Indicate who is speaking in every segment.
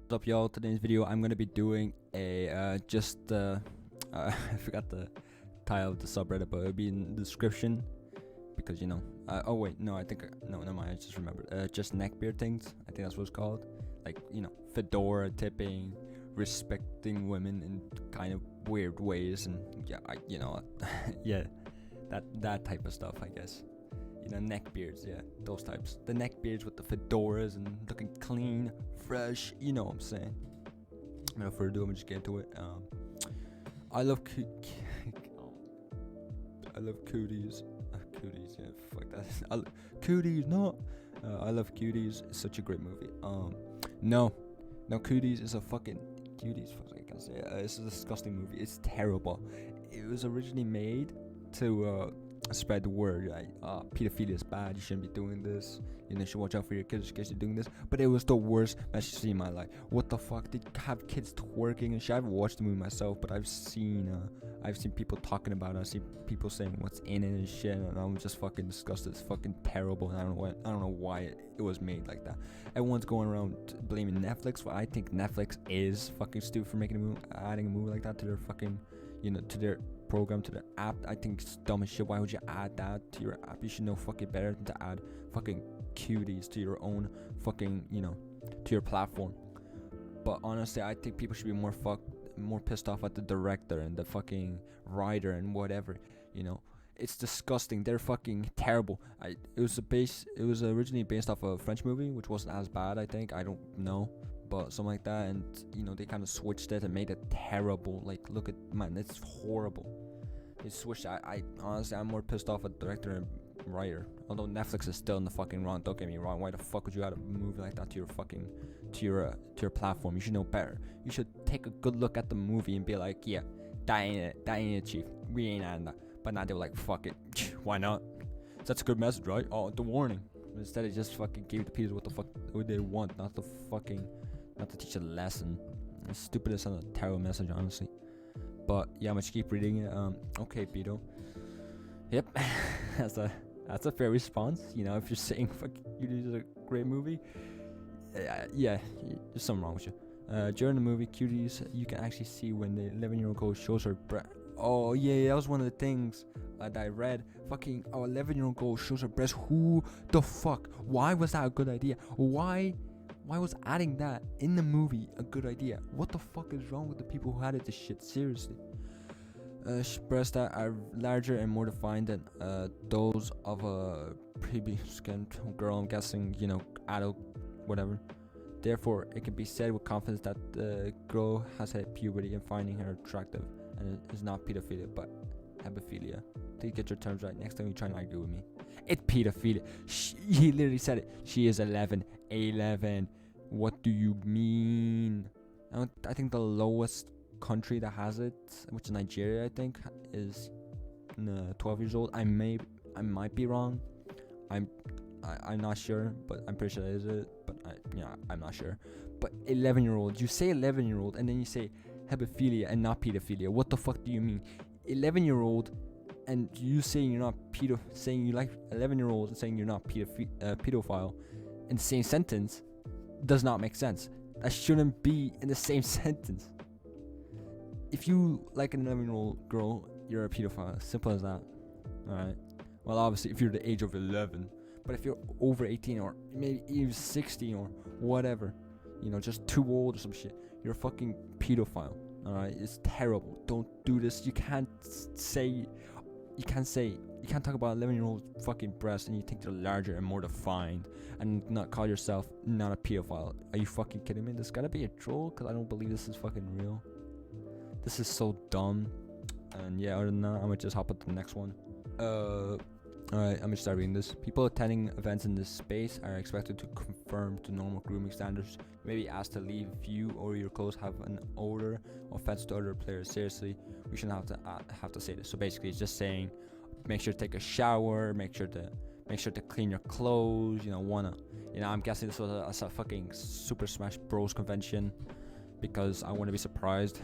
Speaker 1: What's up, y'all? Today's video I'm gonna be doing a I forgot the title of the subreddit, but it'll be in the description because oh wait, no, I think no, never mind. I just remembered. Justneckbeardthings. I think that's what it's called. Like fedora tipping, respecting women in kind of weird ways, and yeah, that type of stuff, I guess. Neck beards, yeah, those types. The neck beards with the fedoras and looking clean, fresh. You know what I'm saying. Without further ado, I'm just get into it. I love I love Cuties. Cuties, yeah, fuck that. Cuties, no. I love Cuties. It's such a great movie. No, Cuties is a fucking Cuties. Fuck, I can say it's a disgusting movie. It's terrible. It was originally made to spread the word, like pedophilia is bad, you shouldn't be doing this, you should watch out for your kids in case you're doing this. But it was the worst message I've seen in my life. What the fuck? They have kids twerking and shit. I haven't watched the movie myself, but I've seen people talking about it. I've seen people saying what's in it and shit, and I'm just fucking disgusted. It's fucking terrible, and I don't know why it was made like that. Everyone's going around blaming Netflix, but I think Netflix is fucking stupid for adding a movie like that to their fucking to their program, to the app. I think it's dumb as shit. Why would you add that to your app? You should know fucking better than to add fucking Cuties to your own fucking to your platform. But honestly, I think people should be more pissed off at the director and the fucking writer and whatever. It's disgusting. They're fucking terrible. It was originally based off a French movie, which wasn't as bad, I think. I don't know, but something like that. And they kind of switched it and made it terrible. Like, look at, man, it's horrible. They switched. I honestly, I'm more pissed off at the director and writer. Although Netflix is still in the fucking wrong. Don't get me wrong. Why the fuck would you add a movie like that to your platform? You should know better. You should take a good look at the movie and be like, yeah, that ain't it, chief. We ain't adding that. But now they were like, fuck it. Why not? That's a good message, right? Oh, the warning. Instead, it just fucking gave the people what they want, not to teach a lesson. It's stupid as a terrible message, honestly. But yeah, I'm gonna keep reading it. Okay, Beto. Yep, that's a fair response. If you're saying fuck Cuties is a great movie, yeah, there's something wrong with you. During the movie Cuties, you can actually see when the 11-year-old girl shows her breast. Oh yeah, that was one of the things that I read. Fucking 11-year-old girl shows her breast. Who the fuck? Why was that a good idea? Why was adding that in the movie a good idea? What the fuck is wrong with the people who added this shit? Seriously. Breasts that are larger and more defined than those of a previous-skinned girl. I'm guessing, adult, whatever. Therefore, it can be said with confidence that the girl has hit puberty and finding her attractive, and it is not pedophilia, but hebephilia. Please get your terms right next time you try and argue with me. It's pedophilia. He literally said it. She is 11. 11. What do you mean? I think the lowest country that has it, which is Nigeria, I think, is 12 years old. I might be wrong. I'm not sure, but I'm pretty sure that is it. But I'm not sure. But 11-year-old, you say 11-year-old, and then you say hebephilia and not pedophilia. What the fuck do you mean? 11-year-old, and you saying you're not saying you like 11-year-olds and saying you're not pedophile in the same sentence does not make sense. That shouldn't be in the same sentence. If you like an 11-year-old girl, you're a pedophile. Simple as that. Alright. Well, obviously, if you're the age of 11. But if you're over 18 or maybe even 16 or whatever, just too old or some shit, you're a fucking pedophile. Alright? It's terrible. Don't do this. You can't talk about 11-year-old fucking breasts and you think they're larger and more defined and not call yourself not a pedophile. Are you fucking kidding me? This gotta be a troll, because I don't believe this is fucking real. This is so dumb. And yeah, other than that, I'm gonna just hop up to the next one. Alright, I'm gonna start reading this. People attending events in this space are expected to conform to normal grooming standards. You may be asked to leave if you or your clothes have an odor or offense to other players. Seriously, we shouldn't have to say this. So basically, it's just saying, make sure to take a shower, make sure to clean your clothes. I'm guessing this was a fucking Super Smash Bros convention, because I want to be surprised.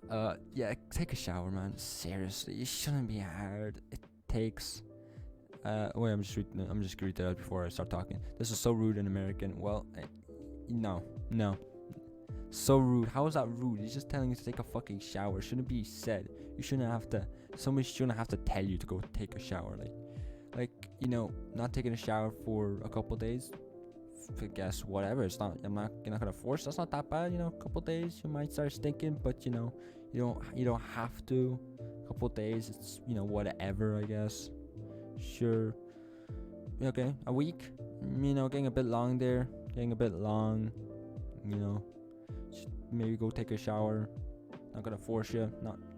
Speaker 1: Yeah, take a shower, man. Seriously, it shouldn't be hard. It takes I'm just gonna read that out before I start talking. This is so rude and American. Well, no, No. So rude. How is that rude? He's just telling you to take a fucking shower. Shouldn't be said. You shouldn't have to. Somebody shouldn't have to tell you to go take a shower. Like not taking a shower for a couple days. I guess whatever. It's not. You're not gonna force. That's not that bad. A couple days you might start stinking, but you don't have to. A couple days. It's whatever. I guess. Sure. Okay. A week. Getting a bit long there. Getting a bit long. Maybe go take a shower. Not gonna force you.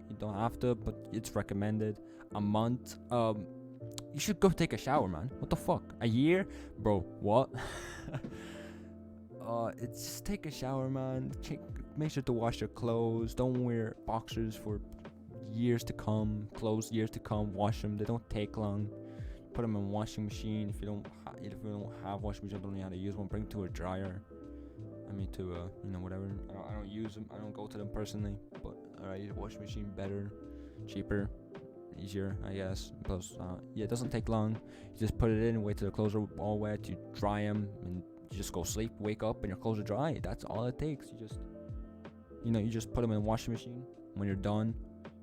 Speaker 1: You don't have to, but it's recommended. A month. You should go take a shower, man. What the fuck? A year, bro? What? It's just take a shower, man. Make sure to wash your clothes. Don't wear boxers for years to come. Clothes years to come. Wash them. They don't take long. Put them in washing machine. If you don't have washing machine, don't know how to use one. Bring it to a dryer. Whatever. I don't use them. I don't go to them personally. But alright, washing machine better, cheaper, easier, I guess. Plus, it doesn't take long. You just put it in, wait till the clothes are all wet. You dry them, and you just go sleep. Wake up, and your clothes are dry. That's all it takes. You just put them in the washing machine. When you're done,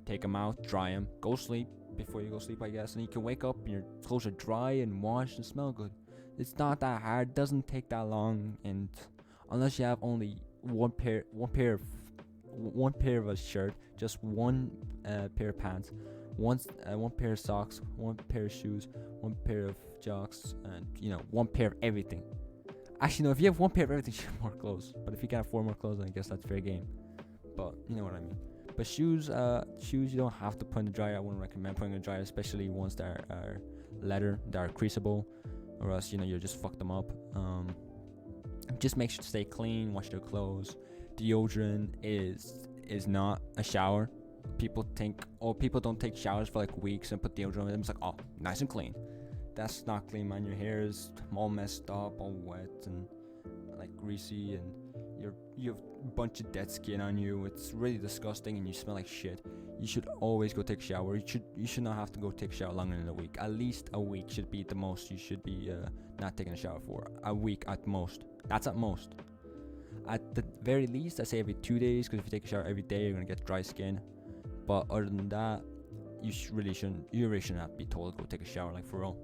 Speaker 1: take them out, dry them, go sleep. Before you go sleep, I guess, and you can wake up and your clothes are dry and washed and smell good. It's not that hard. It doesn't take that long, and unless you have only one pair of a shirt, just one pair of pants, one pair of socks, one pair of shoes, one pair of jocks, and one pair of everything. Actually, no, if you have one pair of everything, you have more clothes. But if you can have 4 more clothes, then I guess that's fair game. But you know what I mean. But shoes you don't have to put in the dryer. I wouldn't recommend putting in the dryer, especially ones that are leather, that are creasable, or else you'll just fuck them up. Just make sure to stay clean, wash your clothes. Deodorant is not a shower. People don't take showers for like weeks and put deodorant on them. It's like, oh, nice and clean. That's not clean, man. Your hair is all messed up, all wet and like greasy, and you have a bunch of dead skin on you. It's really disgusting, and you smell like shit. You should always go take a shower. You should not have to go take a shower longer than a week. At least a week should be the most you should be not taking a shower for. A week at most. That's at most. At the very least, I say every 2 days, because if you take a shower every day, you're gonna get dry skin. But other than that, you really shouldn't have to be told to go take a shower, like for real.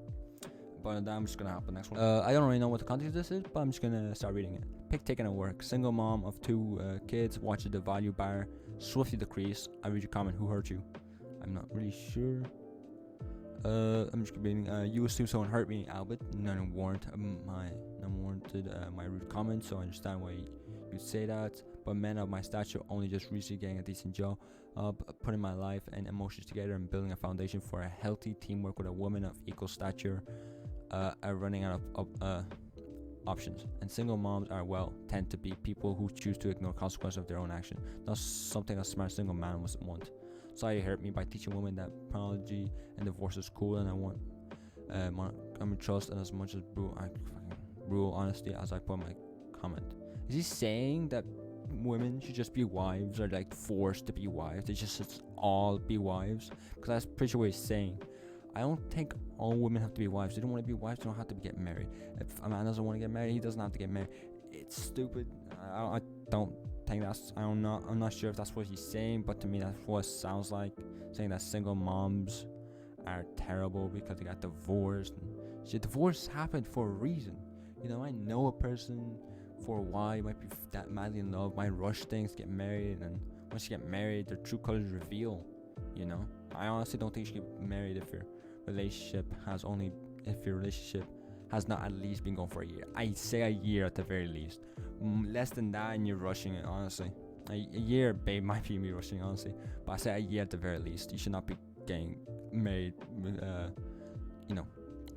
Speaker 1: But I'm just gonna hop on the next one. I don't really know what the context of this is, but I'm just gonna start reading it. Pick taken at work. Single mom of 2 kids watches the value bar swiftly decrease. I read your comment. Who hurt you? I'm not really sure. I'm just reading. You assume someone hurt me, Albert. None warranted my rude comment, so I understand why you'd say that. But men of my stature only just recently getting a decent job, putting my life and emotions together and building a foundation for a healthy teamwork with a woman of equal stature. Are running out of options, and single moms tend to be people who choose to ignore consequences of their own action. Not something a smart single man must want. Sorry you hurt me by teaching women that pornography and divorce is cool, and I want trust and as much as brutal honesty as I put my comment. Is he saying that women should just be wives, or like forced to be wives? They just all be wives? Because that's pretty sure what he's saying. I don't think all women have to be wives. They don't want to be wives. They don't have to get married. If a man doesn't want to get married, he doesn't have to get married. It's stupid. I don't think that's. I'm not sure if that's what he's saying, but to me that's what it sounds like. Saying that single moms are terrible because they got divorced. Divorce happened for a reason. I know a person for a while, you might be that madly in love, might rush things, get married, and once you get married, their true colors reveal. I honestly don't think you should get married if your relationship has not at least been going for a year. I say a year at the very least. Less than that and you're rushing it, honestly. A year, babe, might be me rushing, honestly. But I say a year at the very least. You should not be getting married,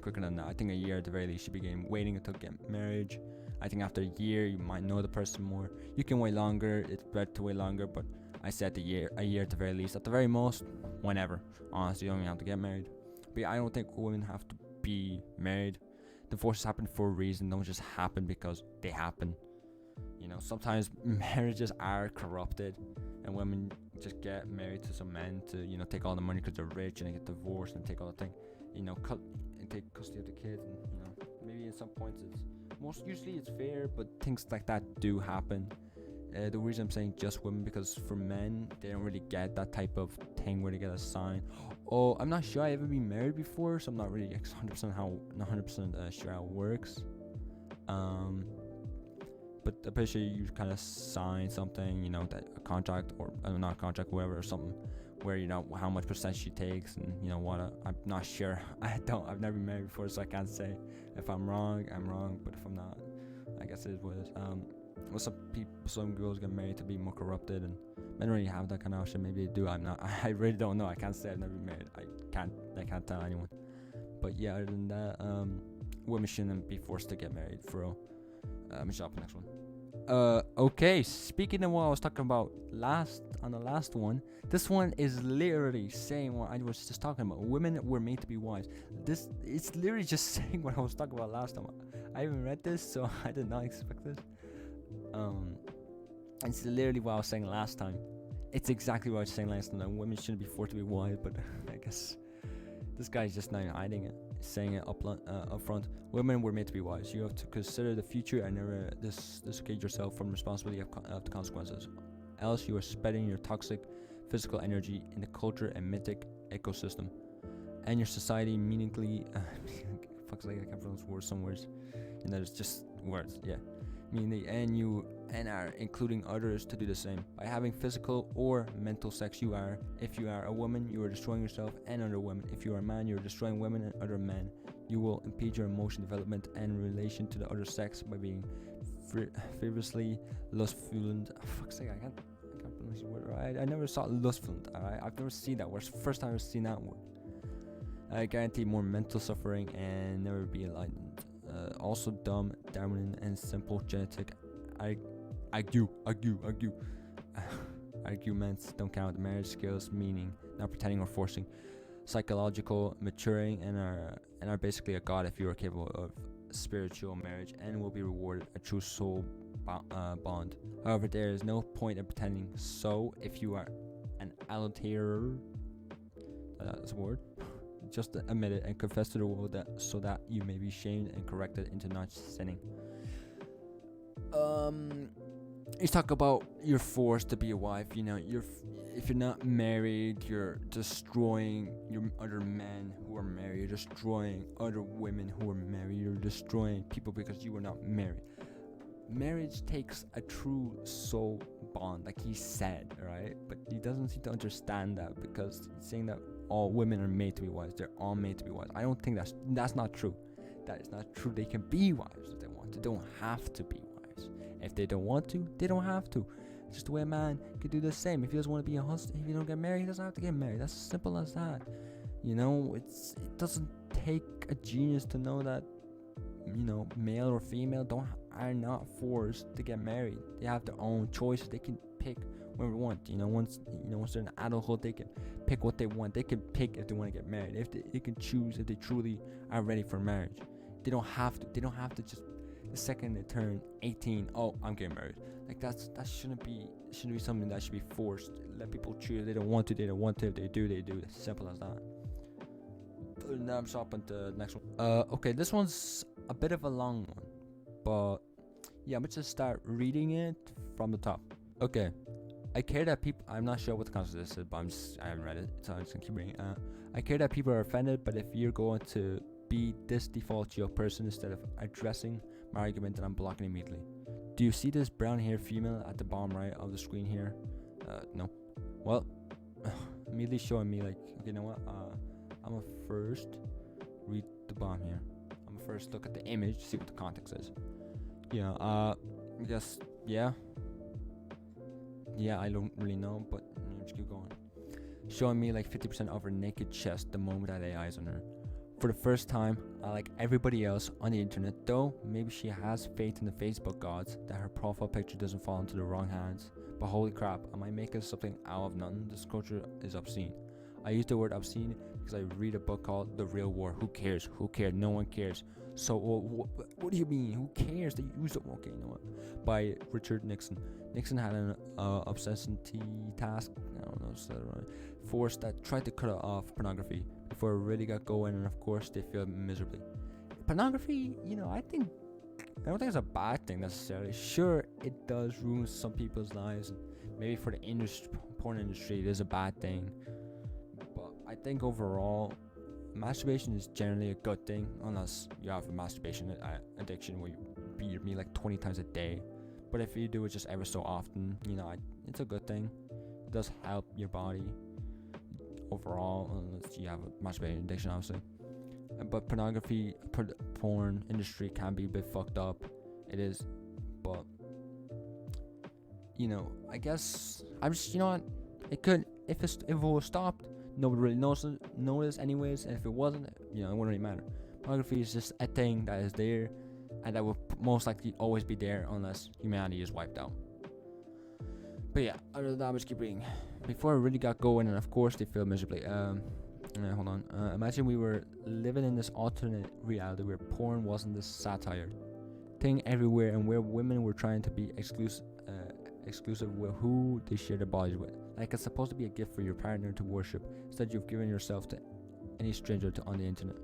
Speaker 1: quicker than that. I think a year at the very least, you should be waiting until get marriage. I think after a year, you might know the person more. You can wait longer. It's better to wait longer, but I said a year at the very least. At the very most, whenever. Honestly, you don't even have to get married. But I don't think women have to be married. Divorces happen for a reason. Don't just happen because they happen. Sometimes marriages are corrupted, and women just get married to some men to, take all the money because they're rich, and they get divorced and take all the thing, and take custody of the kids, and maybe in some points it's most usually it's fair, but things like that do happen. The reason I'm saying just women, because for men, they don't really get that type of thing where they get a sign. Oh, I'm not sure I've ever been married before, so I'm not really 100% sure how it works. But I'm pretty sure you kind of sign something, that a contract, or not a contract, whatever, or something, where how much percent she takes, and what. I'm not sure. I've never been married before, so I can't say. If I'm wrong, I'm wrong. But if I'm not, I guess it is what it is. Well, some girls get married to be more corrupted, and men don't really have that kind of option. Maybe they do. I'm not. I really don't know. I can't say. I've never been married. I can't tell anyone. But yeah, other than that, women shouldn't be forced to get married for real. Let me shop the next one. Okay, speaking of what I was talking about on the last one, this one is literally saying what I was just talking about. Women were made to be wives. It's literally just saying what I was talking about last time. I haven't read this, so I did not expect this. It's literally what I was saying last time. It's exactly what I was saying last time. That women shouldn't be forced to be wives, but I guess this guy's just not hiding it, saying it up front. Women were made to be wise. You have to consider the future and never dissociate yourself from responsibility of the consequences. Else you are spreading your toxic physical energy in the culture and mythic ecosystem, and your society meaningfully. Fuck's like I can't pronounce words. Some words, and it's just words. Yeah, meaning and are including others to do the same. By having physical or mental sex, if you are a woman, you are destroying yourself and other women. If you are a man, you are destroying women and other men. You will impede your emotional development and relation to the other sex by being frivolously lustful. Fuck's sake, I can't pronounce the word right. I never saw lustful. Alright, I've never seen that word. It's the first time I've seen that word. I guarantee more mental suffering and never be enlightened. Also dumb, dominant, and simple genetic arguments don't count. Marriage skills, meaning not pretending or forcing, psychological maturing, and are basically a god if you are capable of spiritual marriage, and will be rewarded a true soul bond. However, there is no point in pretending. So, if you are an adulterer, that's a word, just admit it and confess to the world so that you may be shamed and corrected into not sinning. You talk about you're forced to be a wife. If you're not married, you're destroying your other men who are married. You're destroying other women who are married. You're destroying people because you are not married. Marriage takes a true soul bond, like he said, right? But he doesn't seem to understand that, because he's saying that all women are made to be wives. They're all made to be wives. I don't think that's not true. That is not true. They can be wives if they want to. They don't have to be wives. If they don't want to, they don't have to. It's just the way a man could do the same. If he doesn't want to be a husband, if he don't get married, he doesn't have to get married. That's as simple as that. It doesn't take a genius to know that, male or female are not forced to get married. They have their own choices. They can pick when they want. Once they're in adulthood, they can pick what they want. They can pick if they want to get married. If they can choose if they truly are ready for marriage. They don't have to. They don't have to just the second they turn 18. Oh, I'm getting married. Like that shouldn't be something that should be forced. Let people choose. If they don't want to. They don't want to. If they do, they do. It's simple as that. Now I'm stopping to the next one. Okay, this one's a bit of a long one, but yeah, I'm just start reading it from the top. Okay, I care that people. I'm not sure what the concept is, but I haven't read it, so I'm just gonna keep reading. I care that people are offended, but if you're going to be this default to your person instead of addressing my argument, then I'm blocking immediately. Do you see this brown haired female at the bottom right of the screen here? No. Well, immediately showing me like, okay, you know what? I'm gonna first read the bottom here. I'm gonna first look at the image, see what the context is. Yeah, I guess, yeah, I don't really know, but just keep going. Showing me like 50% of her naked chest the moment I lay eyes on her. For the first time, like everybody else on the internet, though maybe she has faith in the Facebook gods that her profile picture doesn't fall into the wrong hands. But holy crap, am I making something out of nothing? This culture is obscene. I use the word obscene because I read a book called The Real War. Who cares? Who cares? No one cares. So what do you mean? Who cares? They use it. Okay, you know what? By Richard Nixon. Nixon had an obsessionity task, I don't know, force that tried to cut off pornography before it really got going, and of course they failed miserably. Pornography, I think I don't think it's a bad thing necessarily. Sure, it does ruin some people's lives. Maybe for the porn industry, it is a bad thing. But I think overall, masturbation is generally a good thing, unless you have a masturbation addiction where you beat your meat like 20 times a day. But if you do it just ever so often, it's a good thing. It does help your body overall, unless you have a masturbation addiction, obviously. But porn industry can be a bit fucked up. It is, but I guess I'm just, it could, if it was stopped, nobody really noticed anyways. And if it wasn't, it wouldn't really matter. Pornography is just a thing that is there, and that will most likely always be there unless humanity is wiped out. But yeah, other than that, I'm just keep reading. Before it really got going, and of course they failed miserably. Hold on. Imagine we were living in this alternate reality where porn wasn't this satire thing everywhere, and where women were trying to be exclusive with who they share their bodies with. Like it's supposed to be a gift for your partner to worship. Instead, you've given yourself to any stranger on the internet.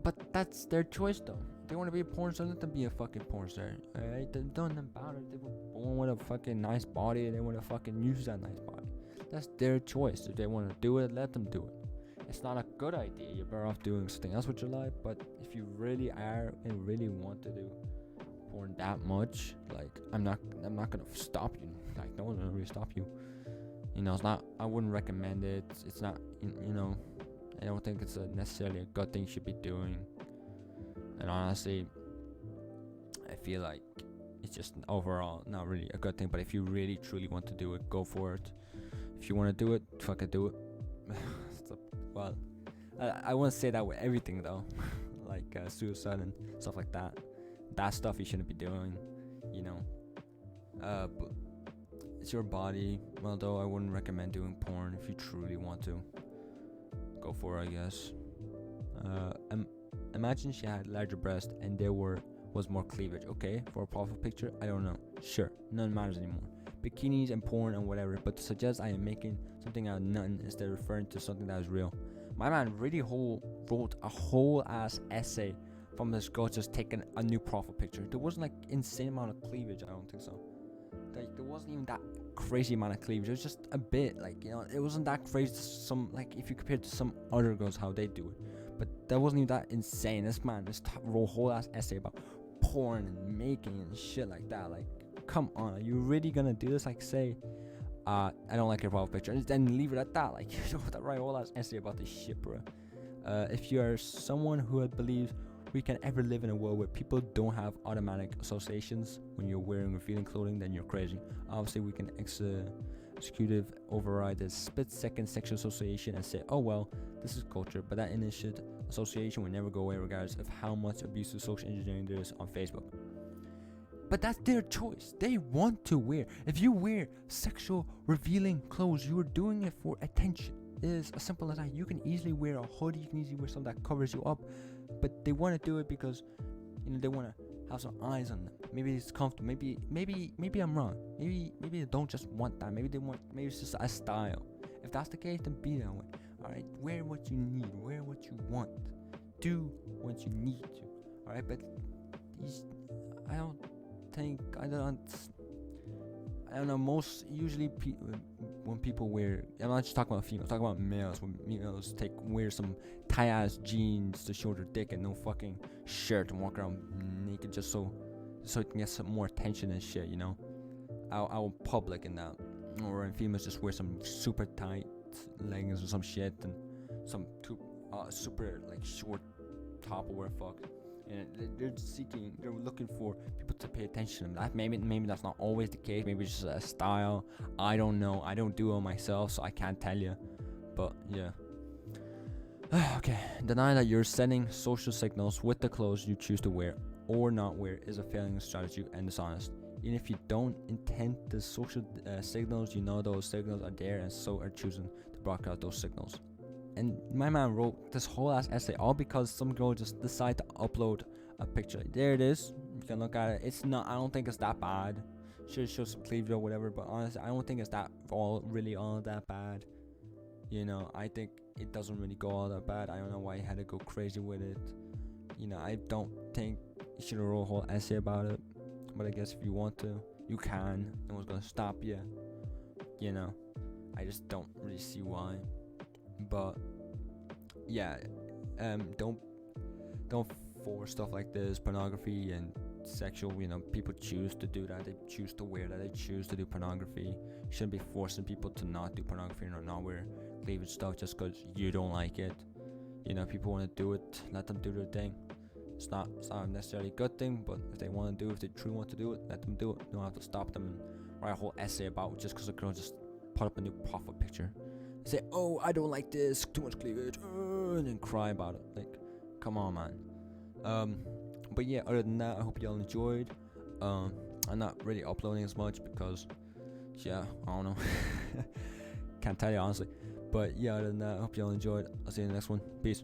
Speaker 1: But that's their choice, though. They want to be a porn star, let them be a fucking porn star. Alright, they've done about it. They were born with a fucking nice body, and they want to fucking use that nice body. That's their choice. If they want to do it, let them do it. It's not a good idea. You're better off doing something else with your life. But if you really are and really want to do porn that much, like I'm not gonna stop you. Like no one's gonna really stop you. It's not. I wouldn't recommend it. It's not. I don't think it's necessarily a good thing you should be doing. And honestly, I feel like it's just overall not really a good thing. But if you really truly want to do it, go for it. If you want to do it, fucking do it. Well, I wouldn't say that with everything though, like suicide and stuff like that. That stuff you shouldn't be doing, But it's your body. Well, though I wouldn't recommend doing porn if you truly want to. Go for it, I guess. Imagine she had larger breasts and there was more cleavage. Okay, for a profile picture, I don't know. Sure, none matters anymore. Bikinis and porn and whatever, but to suggest I am making something out of nothing instead of referring to something that is real. My man really wrote a whole ass essay from this girl just taking a new profile picture. There wasn't like insane amount of cleavage, I don't think so. Like there wasn't even that crazy amount of cleavage. It was just a bit, like, it wasn't that crazy to some, like if you compare it to some other girls how they do it. But that wasn't even that insane. This man just wrote a whole ass essay about porn and making and shit like that. Like, come on, are you really gonna do this? Like, say, I don't like your profile picture, and then leave it at that. Like, you don't have to write a whole ass essay about this shit, bro. If you are someone who believes we can ever live in a world where people don't have automatic associations when you're wearing revealing clothing, then you're crazy. Obviously, we can executive override the split-second sexual association and say, oh well, this is culture, but that initial association will never go away regardless of how much abusive social engineering there is on Facebook. But that's their choice. They want to wear. If you wear sexual revealing clothes, you are doing it for attention. It is as simple as that. You can easily wear a hoodie, you can easily wear something that covers you up, but they want to do it because they want to have some eyes on them. Maybe it's comfortable. Maybe I'm wrong. Maybe they don't just want that. Maybe it's just a style. If that's the case, then be that way. Alright, wear what you need, wear what you want, do what you need to. Alright, but I don't know, most usually when people wear, I'm not just talking about females, I'm talking about males. When males wear some tight ass jeans to show their dick and no fucking shirt and walk around naked just so it can get some more attention and shit, out public and that. Or when females just wear some super tight leggings or some shit and some super like short top or whatever fuck. And they're looking for people to pay attention to them. Maybe that's not always the case. Maybe it's just a style. I don't know. I don't do it myself, so I can't tell you. But yeah. Okay. Deny that you're sending social signals with the clothes you choose to wear or not wear is a failing strategy and dishonest. Even if you don't intend the social signals, those signals are there and so are choosing to broadcast those signals. And my man wrote this whole ass essay all because some girl just decided to upload a picture. There it is. You can look at it. I don't think it's that bad. Should show some cleavage or whatever, but honestly, I don't think it's all that bad. I think it doesn't really go all that bad. I don't know why he had to go crazy with it. I don't think you should write a whole essay about it. But I guess if you want to, you can. No one's gonna stop you. I just don't really see why. But yeah, don't force stuff like this, pornography and sexual. People choose to do that. They choose to wear that. They choose to do pornography. You shouldn't be forcing people to not do pornography or not wear cleavage stuff just because you don't like it. People want to do it. Let them do their thing. It's not necessarily a good thing, but if they want to do it, if they truly want to do it, let them do it. You don't have to stop them and write a whole essay about it just because a girl just put up a new profile picture. Say, oh, I don't like this, too much cleavage, and then cry about it. Like, come on, man. But yeah, other than that, I hope y'all enjoyed. I'm not really uploading as much because, yeah, I don't know. Can't tell you honestly. But yeah, other than that, I hope y'all enjoyed. I'll see you in the next one. Peace.